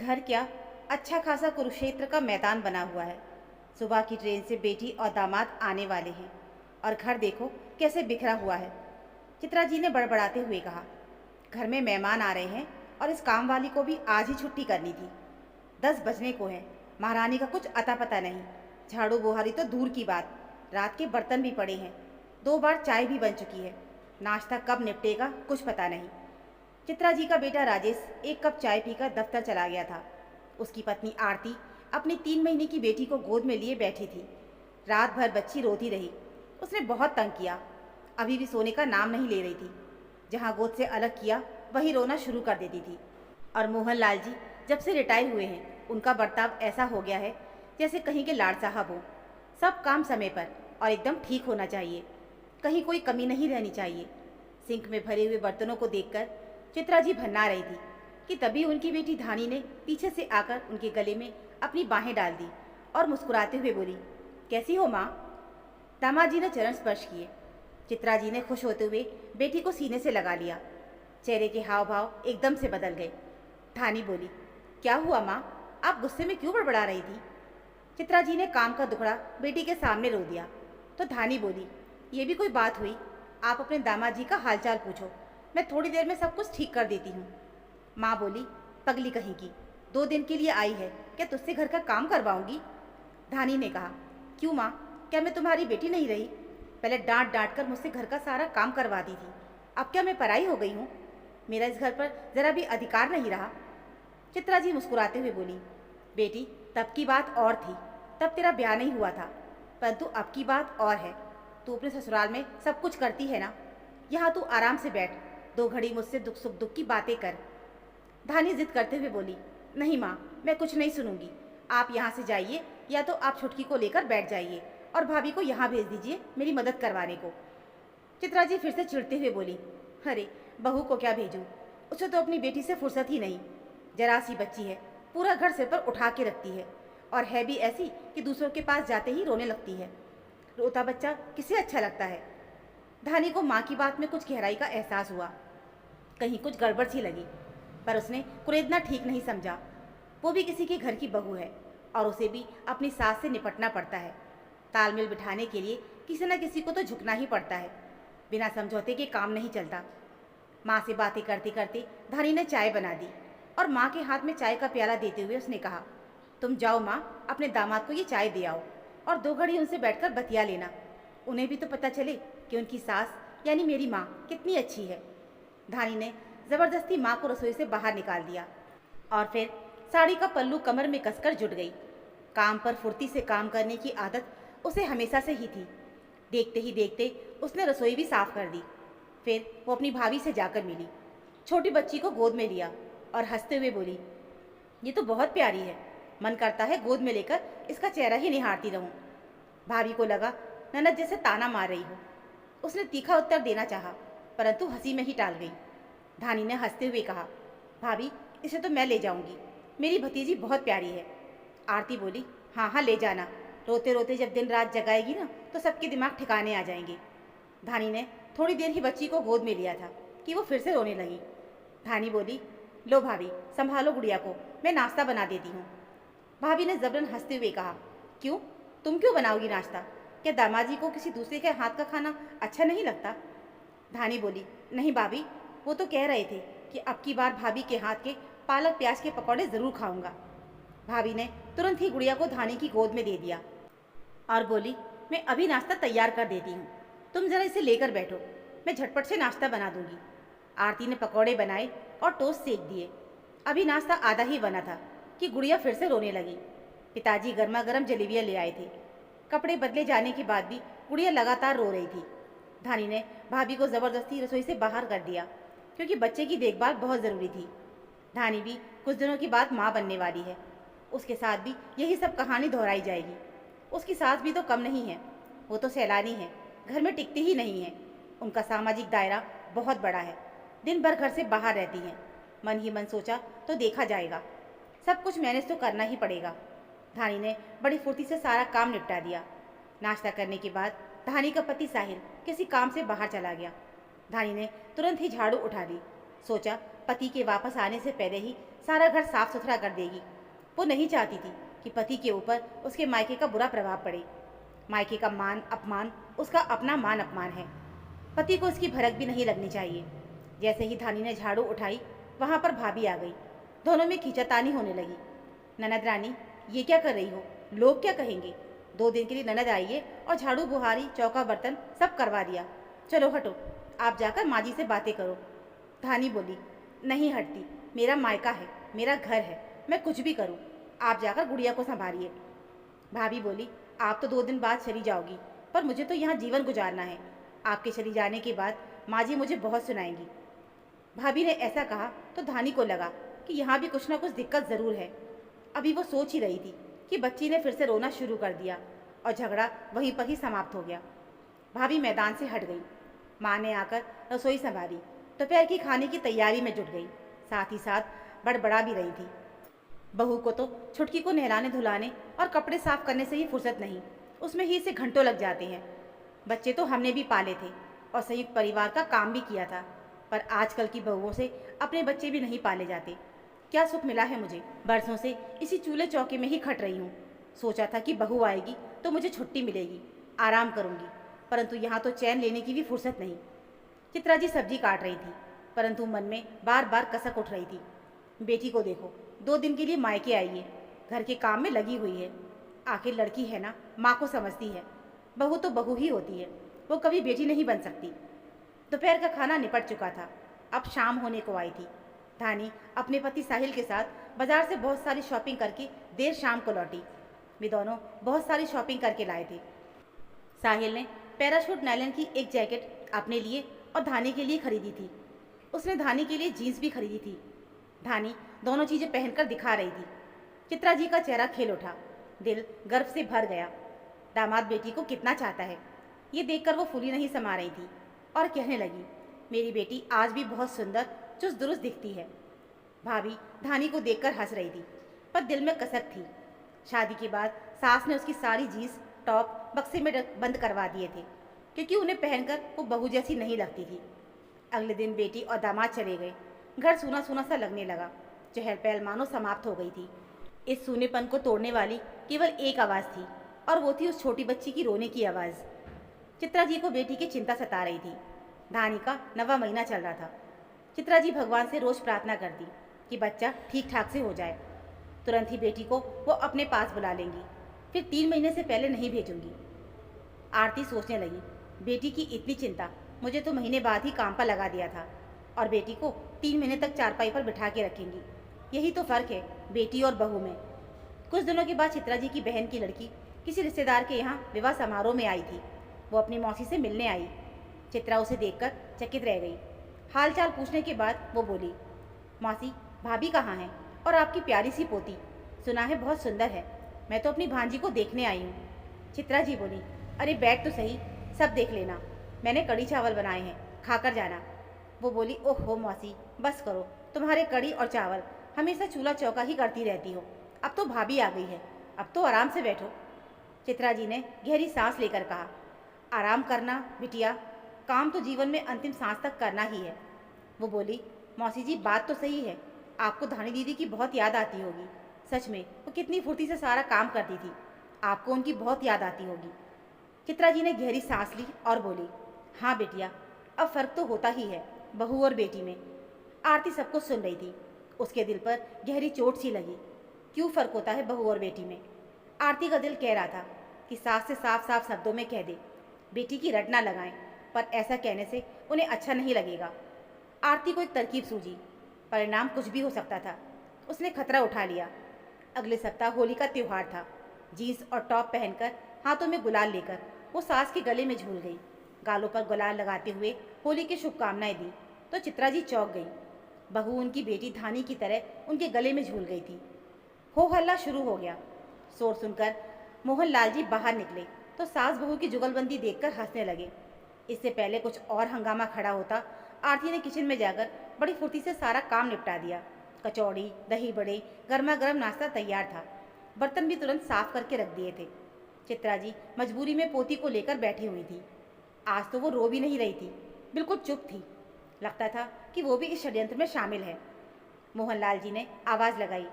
घर क्या, अच्छा खासा कुरुक्षेत्र का मैदान बना हुआ है। सुबह की ट्रेन से बेटी और दामाद आने वाले हैं और घर देखो कैसे बिखरा हुआ है। चित्रा जी ने बड़बड़ाते हुए कहा, घर में मेहमान आ रहे हैं और इस काम वाली को भी आज ही छुट्टी करनी थी। 10 बजने को है, महारानी का कुछ अता पता नहीं। झाड़ू बुहारी तो दूर की बात, रात के बर्तन भी पड़े हैं। 2 बार चाय भी बन चुकी है। नाश्ता कब निपटेगा कुछ पता नहीं। चित्रा जी का बेटा राजेश 1 कप चाय पीकर दफ्तर चला गया था। उसकी पत्नी आरती अपनी 3 महीने की बेटी को गोद में लिए बैठी थी। रात भर बच्ची रोती रही। उसने बहुत तंग किया, अभी भी सोने का नाम नहीं ले रही थी। जहाँ गोद से अलग किया वहीं रोना शुरू कर देती थी। और मोहन लाल जी जब से रिटायर हुए हैं उनका बर्ताव ऐसा हो गया है जैसे कहीं के लाड साहब हों। सब काम समय पर और एकदम ठीक होना चाहिए, कहीं कोई कमी नहीं रहनी चाहिए। सिंक में भरे हुए बर्तनों को देखकर चित्रा जी भन्ना रही थी कि तभी उनकी बेटी धानी ने पीछे से आकर उनके गले में अपनी बाहें डाल दी और मुस्कुराते हुए बोली, कैसी हो माँ? दामाद जी ने चरण स्पर्श किए। चित्रा जी ने खुश होते हुए बेटी को सीने से लगा लिया। चेहरे के हाव भाव एकदम से बदल गए। धानी बोली, क्या हुआ माँ, आप गुस्से में क्यों बड़बड़ा रही थी? चित्रा जी ने काम का दुखड़ा बेटी के सामने रो दिया तो धानी बोली, ये भी कोई बात हुई? आप अपने दामाद जी का हालचाल पूछो, मैं थोड़ी देर में सब कुछ ठीक कर देती हूँ। माँ बोली, पगली कहीं की, 2 दिन के लिए आई है, क्या तुझसे घर का काम करवाऊंगी? धानी ने कहा, क्यों माँ, क्या मैं तुम्हारी बेटी नहीं रही? पहले डांट डांट कर मुझसे घर का सारा काम करवाती थी, अब क्या मैं पराई हो गई हूँ? मेरा इस घर पर जरा भी अधिकार नहीं रहा? चित्रा जी मुस्कुराते हुए बोली, बेटी तब की बात और थी, तब तेरा ब्याह नहीं हुआ था, परंतु अब की बात और है। तू अपने ससुराल में सब कुछ करती है ना, यहाँ तू आराम से बैठ, 2 घड़ी मुझसे दुख सुख दुख की बातें कर। धानी जिद करते हुए बोली, नहीं माँ, मैं कुछ नहीं सुनूंगी। आप यहाँ से जाइए या तो आप छुटकी को लेकर बैठ जाइए और भाभी को यहाँ भेज दीजिए मेरी मदद करवाने को। चित्रा जी फिर से चिढ़ते हुए बोली, अरे बहू को क्या भेजूँ, उसे तो अपनी बेटी से फुर्सत ही नहीं। जरा सी बच्ची है, पूरा घर सिर पर उठा के रखती है और है भी ऐसी कि दूसरों के पास जाते ही रोने लगती है। रोता बच्चा किसे अच्छा लगता है? धानी को माँ की बात में कुछ गहराई का एहसास हुआ, कहीं कुछ गड़बड़ सी लगी, पर उसने कुरेदना ठीक नहीं समझा। वो भी किसी के घर की बहू है और उसे भी अपनी सास से निपटना पड़ता है। तालमेल बिठाने के लिए किसी न किसी को तो झुकना ही पड़ता है, बिना समझौते के काम नहीं चलता। माँ से बातें करते करते धानी ने चाय बना दी और माँ के हाथ में चाय का प्याला देते हुए उसने कहा, तुम जाओ माँ, अपने दामाद को ये चाय दे आओ और 2 घड़ी उनसे बैठकर बतिया लेना। उन्हें भी तो पता चले कि उनकी सास यानी मेरी माँ कितनी अच्छी है। धानी ने ज़बरदस्ती माँ को रसोई से बाहर निकाल दिया और फिर साड़ी का पल्लू कमर में कसकर जुट गई। काम पर फुर्ती से काम करने की आदत उसे हमेशा से ही थी। देखते ही देखते उसने रसोई भी साफ कर दी। फिर वो अपनी भाभी से जाकर मिली, छोटी बच्ची को गोद में लिया और हंसते हुए बोली, ये तो बहुत प्यारी है, मन करता है गोद में लेकर इसका चेहरा ही निहारती रहूं। भाभी को लगा ननद जैसे ताना मार रही हो। उसने तीखा उत्तर देना चाहा, परंतु हंसी में ही टाल गई। धानी ने हंसते हुए कहा, भाभी इसे तो मैं ले जाऊंगी, मेरी भतीजी बहुत प्यारी है। आरती बोली, हाँ हाँ ले जाना, रोते रोते जब दिन रात जगाएगी ना तो सबके दिमाग ठिकाने आ जाएंगे। धानी ने थोड़ी देर ही बच्ची को गोद में लिया था कि वो फिर से रोने लगी। धानी बोली, लो भाभी संभालो गुड़िया को, मैं नाश्ता बना देती हूँ। भाभी ने जबरन हंसते हुए कहा, क्यों, तुम क्यों बनाओगी नाश्ता? क्या दामाजी को किसी दूसरे के हाथ का खाना अच्छा नहीं लगता? धानी बोली, नहीं भाभी, वो तो कह रहे थे कि अब की बार भाभी के हाथ के पालक प्याज के पकौड़े ज़रूर खाऊंगा। भाभी ने तुरंत ही गुड़िया को धानी की गोद में दे दिया और बोली, मैं अभी नाश्ता तैयार कर देती हूँ, तुम ज़रा इसे लेकर बैठो, मैं झटपट से नाश्ता बना दूंगी। आरती ने पकौड़े बनाए और टोस्ट सेक दिए। अभी नाश्ता आधा ही बना था कि गुड़िया फिर से रोने लगी। पिताजी गर्मा गर्म जलेबियाँ ले आए थे। कपड़े बदले जाने के बाद भी गुड़िया लगातार रो रही थी। धानी ने भाभी को ज़बरदस्ती रसोई से बाहर कर दिया क्योंकि बच्चे की देखभाल बहुत ज़रूरी थी। धानी भी कुछ दिनों के बाद माँ बनने वाली है, उसके साथ भी यही सब कहानी दोहराई जाएगी। उसकी सास भी तो कम नहीं है, वो तो सैलानी है, घर में टिकती ही नहीं है। उनका सामाजिक दायरा बहुत बड़ा है, दिन भर घर से बाहर रहती हैं। मन ही मन सोचा तो देखा जाएगा, सब कुछ मैनेज तो करना ही पड़ेगा। धानी ने बड़ी फुर्ती से सारा काम निपटा दिया। नाश्ता करने के बाद धानी का पति साहिल किसी काम से बाहर चला गया। धानी ने तुरंत ही झाड़ू उठा ली सोचा पति के वापस आने से पहले ही सारा घर साफ सुथरा कर देगी। वो नहीं चाहती थी कि पति के ऊपर उसके मायके का बुरा प्रभाव पड़े। मायके का मान अपमान उसका अपना मान अपमान है। पति को इसकी भनक भी नहीं लगनी चाहिए। जैसे ही धानी ने झाड़ू उठाई, वहां पर भाभी आ गई। दोनों में खींचातानी होने लगी। ननद रानी, ये क्या कर रही हो? लोग क्या कहेंगे? 2 दिन के लिए ननद आई है और झाड़ू बुहारी चौका बर्तन सब करवा दिया। चलो हटो, आप जाकर माँ जी से बातें करो। धानी बोली, नहीं हटती, मेरा मायका है, मेरा घर है, मैं कुछ भी करूँ, आप जाकर गुड़िया को संभालिए। भाभी बोली, आप तो 2 दिन बाद चली जाओगी, पर मुझे तो यहाँ जीवन गुजारना है। आपके चली जाने के बाद माँ जी मुझे बहुत सुनाएंगी। भाभी ने ऐसा कहा तो धानी को लगा कि यहाँ भी कुछ ना कुछ दिक्कत ज़रूर है। अभी वो सोच ही रही थी कि बच्ची ने फिर से रोना शुरू कर दिया और झगड़ा वहीं पर ही समाप्त हो गया। भाभी मैदान से हट गई। माँ ने आकर रसोई संभाली, दोपहर की खाने की तैयारी में जुट गई, साथ ही साथ बड़बड़ा भी रही थी। बहू को तो छुटकी को नहलाने धुलाने और कपड़े साफ करने से ही फुर्सत नहीं, उसमें ही इसे घंटों लग जाते हैं। बच्चे तो हमने भी पाले थे और संयुक्त परिवार का काम भी किया था, पर आजकल की बहुओं से अपने बच्चे भी नहीं पाले जाते। क्या सुख मिला है मुझे, बरसों से इसी चूल्हे चौके में ही खट रही हूँ। सोचा था कि बहू आएगी तो मुझे छुट्टी मिलेगी, आराम करूँगी, परंतु यहाँ तो चैन लेने की भी फुर्सत नहीं। चित्रा जी सब्जी काट रही थी, परंतु मन में बार बार कसक उठ रही थी। बेटी को देखो, 2 दिन के लिए मायके आई है, घर के काम में लगी हुई है। आखिर लड़की है ना, माँ को समझती है। बहू तो बहू ही होती है, वो कभी बेटी नहीं बन सकती। दोपहर का खाना निपट चुका था, अब शाम होने को आई थी। धानी अपने पति साहिल के साथ बाजार से बहुत सारी शॉपिंग करके देर शाम को लौटी। वे दोनों बहुत सारी शॉपिंग करके लाए थे। साहिल ने पैराशूट नायलॉन की एक जैकेट अपने लिए और धानी के लिए खरीदी थी। उसने धानी के लिए जीन्स भी खरीदी थी। धानी दोनों चीज़ें पहनकर दिखा रही थी। चित्रा जी का चेहरा खिल उठा, दिल गर्व से भर गया। दामाद बेटी को कितना चाहता है, ये देखकर वो फूली नहीं समा रही थी और कहने लगी, मेरी बेटी आज भी बहुत सुंदर चुस्त दुरुस्त दिखती है। भाभी धानी को देखकर हंस रही थी, पर दिल में कसक थी। शादी के बाद सास ने उसकी सारी जीन्स टॉप बक्से में बंद करवा दिए थे, क्योंकि उन्हें पहनकर वो बहू जैसी नहीं लगती थी। अगले दिन बेटी और दामाद चले गए। घर सूना सूना सा लगने लगा, चहल पहल मानो समाप्त हो गई थी। इस सूनेपन को तोड़ने वाली केवल एक आवाज़ थी, और वो थी उस छोटी बच्ची की रोने की आवाज़। चित्रा जी को बेटी की चिंता सता रही थी। धानी का 9वां महीना चल रहा था। चित्रा जी भगवान से रोज़ प्रार्थना करती कि बच्चा ठीक ठाक से हो जाए। तुरंत ही बेटी को वो अपने पास बुला लेंगी, फिर 3 महीने से पहले नहीं भेजूंगी। आरती सोचने लगी, बेटी की इतनी चिंता, मुझे तो महीने बाद ही काम पर लगा दिया था, और बेटी को 3 महीने तक चारपाई पर बिठा के रखेंगी। यही तो फ़र्क है बेटी और बहू में। कुछ दिनों के बाद चित्रा जी की बहन की लड़की किसी रिश्तेदार के यहाँ विवाह समारोह में आई थी। वो अपनी मौसी से मिलने आई। चित्रा उसे देखकर चकित रह गई। हाल चाल पूछने के बाद वो बोली, मौसी, भाभी कहाँ हैं? और आपकी प्यारी सी पोती, सुना है बहुत सुंदर है। मैं तो अपनी भांजी को देखने आई हूँ। चित्रा जी बोली, अरे बैठ तो सही, सब देख लेना। मैंने कड़ी चावल बनाए हैं, खाकर जाना। वो बोली, ओहो मौसी, बस करो, तुम्हारे कड़ी और चावल हमेशा चूल्हा चौका ही करती रहती हो। अब तो भाभी आ गई है, अब तो आराम से बैठो। चित्रा जी ने गहरी सांस लेकर कहा, आराम करना बिटिया, काम तो जीवन में अंतिम सांस तक करना ही है। वो बोली, मौसी जी बात तो सही है, आपको धानी दीदी की बहुत याद आती होगी। सच में वो कितनी फुर्ती से सारा काम करती थी, आपको उनकी बहुत याद आती होगी। चित्रा जी ने गहरी सांस ली और बोली, हाँ बेटिया, अब फर्क तो होता ही है बहू और बेटी में। आरती सबको सुन रही थी, उसके दिल पर गहरी चोट सी लगी। क्यों फर्क होता है बहू और बेटी में? आरती का दिल कह रहा था कि सास से साफ साफ शब्दों में कह दे, बेटी की रट ना लगाएं, पर ऐसा कहने से उन्हें अच्छा नहीं लगेगा। आरती को एक तरकीब सूझी, परिणाम कुछ भी हो सकता था। उसने खतरा उठा लिया। अगले सप्ताह होली का त्यौहार था। जीन्स और टॉप पहनकर, हाथों में गुलाल लेकर वो सास के गले में झूल गई। गालों पर गुलाल लगाते हुए होली की शुभकामनाएं दी तो चित्रा जी चौंक गई। बहू उनकी बेटी धानी की तरह उनके गले में झूल गई थी। हो हल्ला शुरू हो गया। शोर सुनकर मोहन लाल जी बाहर निकले तो सास बहू की जुगलबंदी देखकर हंसने लगे। इससे पहले कुछ और हंगामा खड़ा होता, आरती ने किचन में जाकर बड़ी फुर्ती से सारा काम निपटा दिया। कचौड़ी, दही बड़े, गर्मा गर्म नाश्ता तैयार था। बर्तन भी तुरंत साफ करके रख दिए थे। चित्रा जी मजबूरी में पोती को लेकर बैठी हुई थी। आज तो वो रो भी नहीं रही थी, बिल्कुल चुप थी। लगता था कि वो भी इस षड्यंत्र में शामिल है। मोहनलाल जी ने आवाज़ लगाई,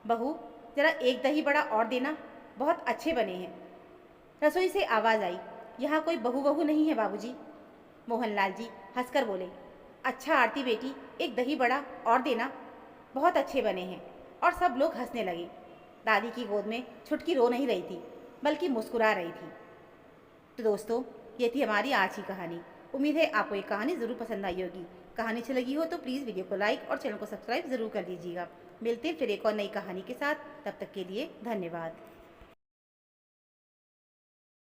बहू जरा एक दही बड़ा और देना, बहुत अच्छे बने हैं। रसोई से आवाज़ आई, यहाँ कोई बहू बहू नहीं है बाबूजी। मोहनलाल जी हंसकर बोले, अच्छा आरती बेटी, एक दही बड़ा और देना, बहुत अच्छे बने हैं। और सब लोग हंसने लगे। दादी की गोद में छुटकी रो नहीं रही थी, बल्कि मुस्कुरा रही थी। तो दोस्तों, ये थी हमारी आज की कहानी। उम्मीद है आपको ये कहानी ज़रूर पसंद आई होगी। कहानी अच्छी लगी हो तो प्लीज़ वीडियो को लाइक और चैनल को सब्सक्राइब ज़रूर कर लीजिएगा। मिलते हैं फिर एक और नई कहानी के साथ। तब तक के लिए धन्यवाद।